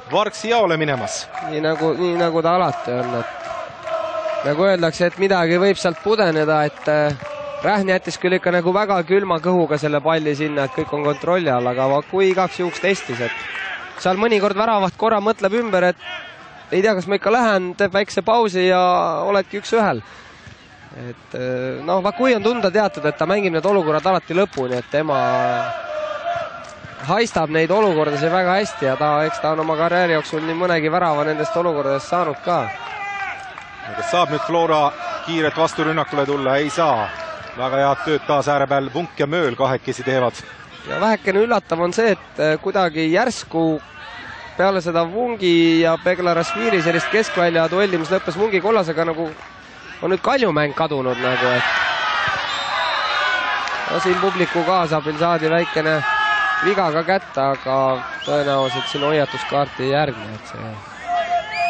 vargsi jaole minemas. Nii nagu ta alati on, et nagu öeldakse, et midagi võib sealt pudeneda, et Rähn jättis küll ikka nagu väga külma kõhuga selle palli sinna, et kõik on kontrolli all, aga Vakui igaks juhuks testis, et seal mõnikord väravaht korra mõtleb ümber, et ei tea, kas ma ikka lähen, teeb väikse pausi ja oledki 1-1. Et Vakui on tunda teatud, et ta mängib need olukorrad alati lõpuni, et tema haistab neid olukordasid väga hästi ja eks ta on oma karjääri jooksul nii mõnegi värava nendest olukordadest saanud ka. Kas saab nüüd Flora kiiret vasturünnakule tulla? Ei saa. Väga head tööd taas ääre peal Vunk ja Mööl kahekesi teevad. ja vähekene üllatav on see, et kuidagi järsku peale seda Vungi ja Beglarashvili sellist keskvälja duelli, mis lõppes Vungi kollasega, nagu on nüüd Kaljumäng kadunud nagu, et no siin publiku kaasabil saadi väikene viga ka kätte, aga tõenäoliselt siin hoiatuskaarti ei järgne, et see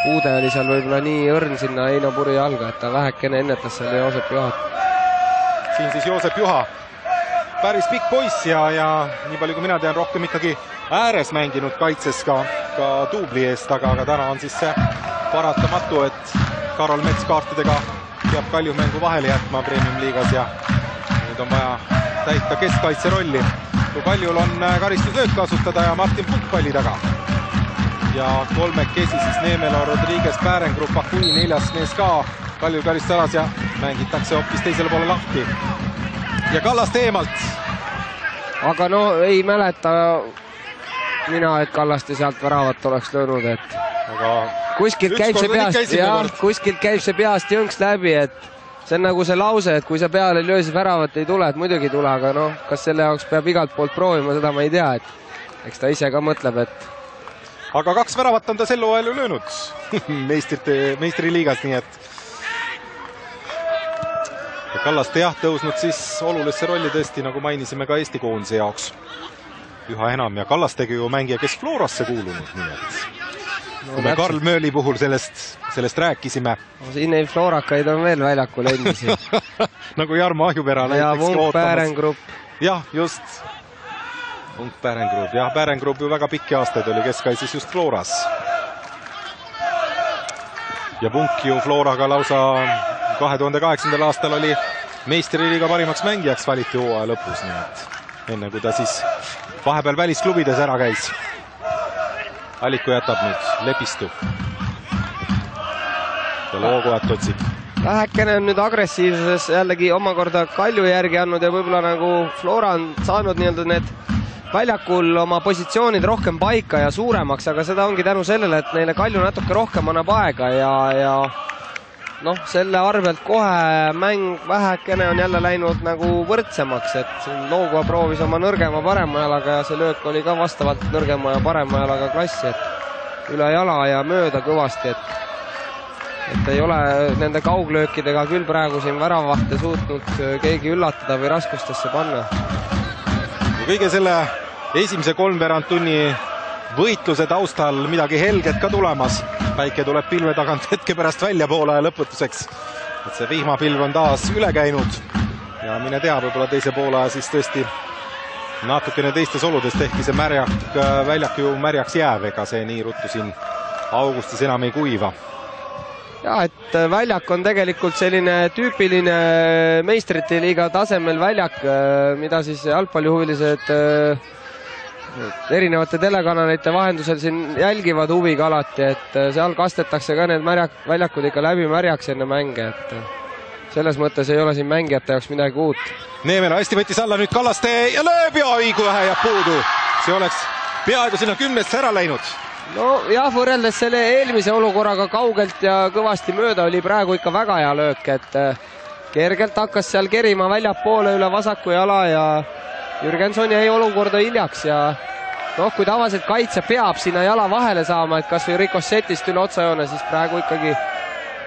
puude oli seal võib-olla nii õrn sinna Eino Puri jalga, et ta vähekene ennetas selle Joosep Juhat. Siin siis Joosep Juha, päris pikk poiss ja nii palju kui mina tean, rohkem ikkagi ääres mänginud kaitses ka duubli eest, aga täna on siis see paratamatu, et Karol Mets kaartidega peab Kaljumängu vahele jätma Premium-liigas ja nüüd on vaja täita keskkaitse rolli. Kui Kaljul on karistusööd kasutada ja Martin Punk palli taga. Ja kolmekesi siis Neemelo, Rodriguez, Päärengrupp, Akui, neljas mees ka. Kaljul karistusalas ja mängitakse hoopis teisele poole lahti. Ja Kallaste eemalt. Aga no ei mäleta mina, et Kallaste sealt väravat oleks löönud, et aga kuskilt käib see peast jõnks läbi, et see on nagu see lause, et kui sa peale ei löö, siis väravat ei tule, et muidugi tule, aga noh, kas selle jaoks peab igalt poolt proovima, seda ma ei tea, et eks ta ise ka mõtleb, et aga 2 väravat on ta sel hooajal ju löönud meistriliigas, nii et ja Kallaste jah tõusnud siis olulisse rolli tõesti, nagu mainisime ka Eesti koondise jaoks üha enam ja Kallastegi ju mängija, kes Florasse kuulunud, nii et kui me Karl Mööli puhul sellest rääkisime. Siin ei Florakaid on veel väljakul endisi. nagu Jarmo Ahjupera ja Vunk Päärengrupp. Jah, just. Vunk Päärengrupp. Jah, Päärengrupp ju väga pikki aastaid oli keskaisis just Floras. Ja Vunk ju Floraga lausa 2008. aastal oli meistriliiga parimaks mängijaks valiti hooaja lõpus, nii et enne kui ta siis vahepeal välisklubides ära käis. Alliku jätab nüüd Lepistu. Ja Loogojat otsib. Vähekene on nüüd agressiivsuses jällegi omakorda Kalju järgi andnud ja võib-olla nagu Flora on saanud nii-öelda need väljakul oma positsioonid rohkem paika ja suuremaks, aga seda ongi tänu sellele, et neile Kalju natuke rohkem annab aega ja noh, selle arvelt kohe mäng vähekene on jälle läinud nagu võrdsemaks, et siin Loogoja proovis oma nõrgema parema jalaga ja see löök oli ka vastavalt nõrgema ja parema jalaga klassi, et üle jala ja mööda kõvasti, et ei ole nende kauglöökidega küll praegu siin väravahte suutnud keegi üllatada või raskustesse panna. Kõige selle esimese kolmveerandtunni võitluse taustal midagi helget ka tulemas. Päike tuleb pilve tagant hetke pärast välja poole lõputuseks. Et see vihmapilv on taas üle käinud ja mine tea, võib-olla teise poole siis tõesti natukene teistes oludest, ehkki see väljak ju märjaks jääb, ega see nii ruttu siin augustis enam ei kuiva. Ja, et väljak on tegelikult selline tüüpiline meistrite liiga tasemel väljak, mida siis jalgpallihuvilised erinevate telekanalite vahendusel siin jälgivad huviga alati, et seal kastetakse ka need väljakud ikka läbi märjaks enne mänge, et selles mõttes ei ole siin mängijate jaoks midagi uut. Neemela hästi võttis alla nüüd Kallaste ja lööb ja õigu vähe jääb puudu. See oleks peaaegu sinna 10-sse ära läinud. No jah, võrreldes selle eelmise olukorraga kaugelt ja kõvasti mööda oli praegu ikka väga hea löök, et kergelt hakkas seal kerima väljapoole üle vasaku jala ja Jürgenson jäi olukorda hiljaks ja noh, kui tavaliselt kaitse peab sinna jala vahele saama, et kas või rikossetist üle otsajoone, siis praegu ikkagi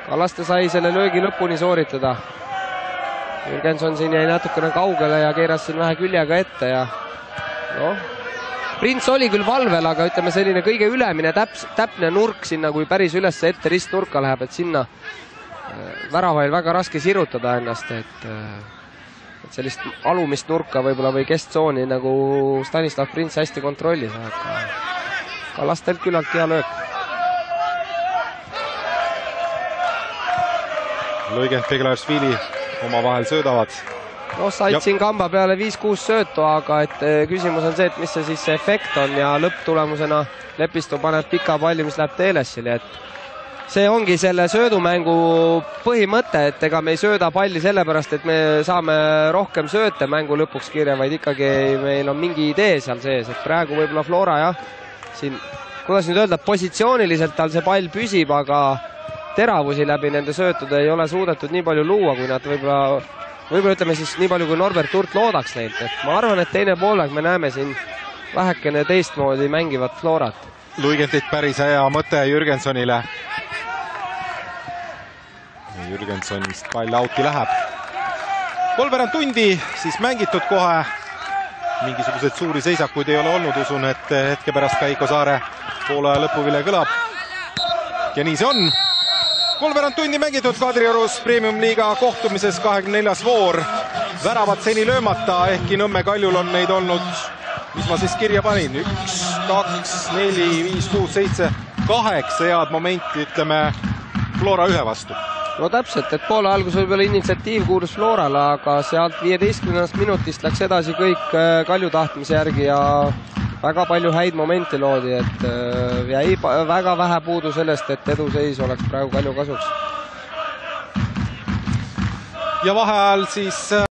Kallaste sai selle löögi lõpuni sooritada. Jürgenson siin jäi natukene kaugele ja keeras siin vähe küljega ette ja noh, Prints oli küll valvel, aga ütleme selline kõige ülemine täpne nurk sinna, kui päris üles ette ristnurka läheb, et sinna väravail väga raske sirutada ennast, et sellist alumist nurka võib-olla või kesttsooni nagu Stanislav Prints hästi kontrollis, aga Kallastelt küllalt hea löök. Lõigent Beglarashvili omavahel söödavad. No said siin kamba peale 5-6 söötu, aga et küsimus on see, et mis see siis see efekt on ja lõpptulemusena Lepistu paneb pika palli, mis läheb Telessile, et see ongi selle söödumängu põhimõte, et ega me ei sööda palli sellepärast, et me saame rohkem sööte mängu lõpuks kirja, vaid ikkagi meil on mingi idee seal sees, et praegu võib-olla Flora jah, siin, kuidas nüüd öelda, positsiooniliselt tal see pall püsib, aga teravusi läbi nende söötude ei ole suudetud nii palju luua, kui nad võib-olla võib-olla ütleme siis nii palju, kui Norbert Hurt loodaks neilt, et ma arvan, et teine poolaeg me näeme siin vähekene teistmoodi mängivat Florat. Luigendilt päris hea mõte Jürgensonile. Jürgensonist pall out'i läheb. Kolmveerand tundi siis mängitud kohe. Mingisuguseid suuri seisakuid ei ole olnud, usun, et hetke pärast ka Eiko Saare poole lõpuvile kõlab. Ja nii see on. Kolmveerand tundi mängitud Kadriorus Premium-liiga kohtumises 24. voor. Väravad seni löömata, ehkki Nõmme Kaljul on neid olnud, mis ma siis kirja panin, 1, 2, 4, 5, 6, 7, 8 head momenti, ütleme Flora 1 vastu. No täpselt, et poole algus võib-olla initsiatiiv kuulus Florale, aga sealt 15. minutist läks edasi kõik Kalju tahtmise järgi ja väga palju häid momente loodi, et jäi väga vähe puudu sellest, et eduseis oleks praegu Kalju kasuks. Ja vaheajal siis